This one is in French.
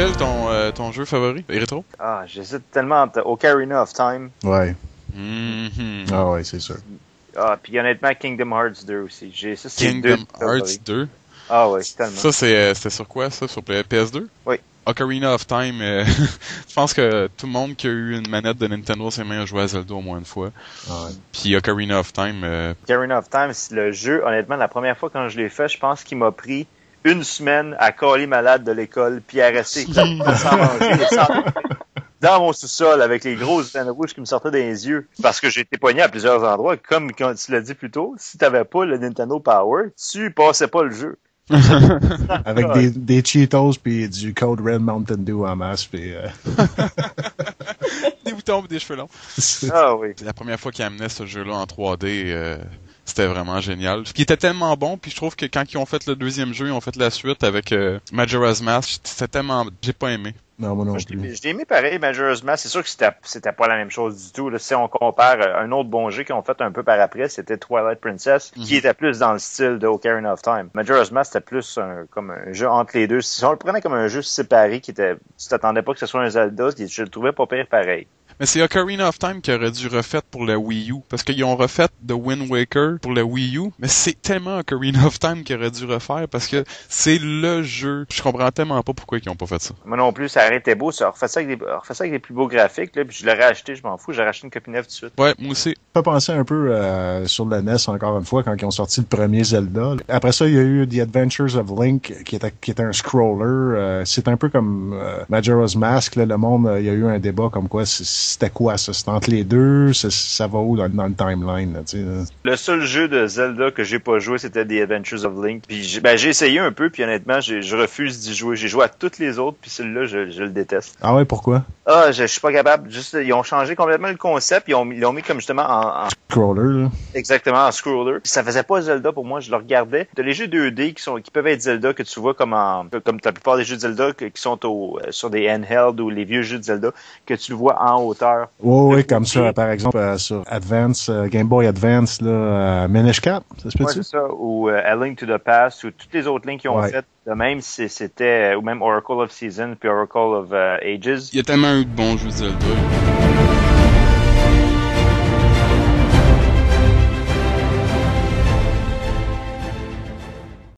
lequel ton jeu favori, rétro? Ah, j'hésite tellement entre Ocarina of Time. Ouais. Mm-hmm. Ah ouais, c'est sûr. Ah, puis honnêtement, Kingdom Hearts 2 aussi. Ça, c'est Kingdom Hearts 2? Ah ouais, tellement. Ça, c'était sur quoi, ça? Sur PS2? Oui. Ocarina of Time, je pense que tout le monde qui a eu une manette de Nintendo ses mains a joué à Zelda au moins une fois. Ouais. Puis Ocarina of Time... Ocarina of Time, c'est le jeu, honnêtement, la première fois quand je l'ai fait, je pense qu'il m'a pris une semaine à caler malade de l'école, puis à rester sans manger, dans mon sous-sol avec les grosses veines rouges qui me sortaient des yeux. Parce que j'ai été pogné à plusieurs endroits. Comme quand tu l'as dit plus tôt, si t'avais pas le Nintendo Power, tu passais pas le jeu. Avec des Cheetos puis du Code Red Mountain Dew en masse puis des boutons et des cheveux longs. Ah oui. La première fois qu'ils amenaient ce jeu-là en 3D, c'était vraiment génial. Puis il était tellement bon, puis je trouve que quand ils ont fait le deuxième jeu, ils ont fait la suite avec Majora's Mask, c'était tellement... J'ai pas aimé. Non, moi non plus. Je l'ai aimé pareil, Majora's Mask. C'est sûr que c'était pas la même chose du tout. Là, si on compare un autre bon jeu qu'ils ont fait un peu par après, c'était Twilight Princess, qui était plus dans le style de Ocarina of Time. Majora's Mask, c'était plus comme un jeu entre les deux. Si on le prenait comme un jeu séparé, tu t'attendais pas que ce soit un Zelda, je le trouvais pas pire pareil. Mais c'est Ocarina of Time qui aurait dû refaire pour la Wii U. Parce qu'ils ont refait The Wind Waker pour la Wii U. Mais c'est tellement Ocarina of Time qu'ils auraient dû refaire parce que c'est le jeu. Je comprends tellement pas pourquoi ils ont pas fait ça. Moi non plus, ça aurait été beau. Ça refait ça avec des plus beaux graphiques. Là, puis je l'aurais acheté, je m'en fous. J'ai racheté une copie neuve tout de suite. Ouais, moi aussi. Je peux penser un peu sur la NES encore une fois quand ils ont sorti le premier Zelda. Après ça, il y a eu The Adventures of Link qui était un scroller. C'est un peu comme Majora's Mask. Là, le monde, il y a eu un débat comme quoi c'était quoi ça? C'est entre les deux? Ça va où dans le timeline? Là, le seul jeu de Zelda que j'ai pas joué, c'était The Adventures of Link. Puis j'ai essayé un peu, puis honnêtement, je refuse d'y jouer. J'ai joué à toutes les autres, puis celui-là, je le déteste. Ah ouais, pourquoi? Ah, je suis pas capable. Juste, ils ont changé complètement le concept. Ils l'ont mis comme justement en scroller, là. Exactement, en scroller. Ça faisait pas Zelda pour moi, je le regardais. T'as les jeux 2D qui peuvent être Zelda, que tu vois comme la plupart des jeux de Zelda qui sont sur des handheld ou les vieux jeux de Zelda, que tu le vois en hauteur. Oui, comme ça, par exemple, sur Advance, Game Boy Advance, là, Minish Cap, ça se peut-tu? Ouais, c'est ça. Ou A Link to the Past, ou toutes les autres lignes qu'ils ont faites. De même, c'était, ou même Oracle of Seasons, puis Oracle of Ages. Il y a tellement eu de bons jeux de Zelda.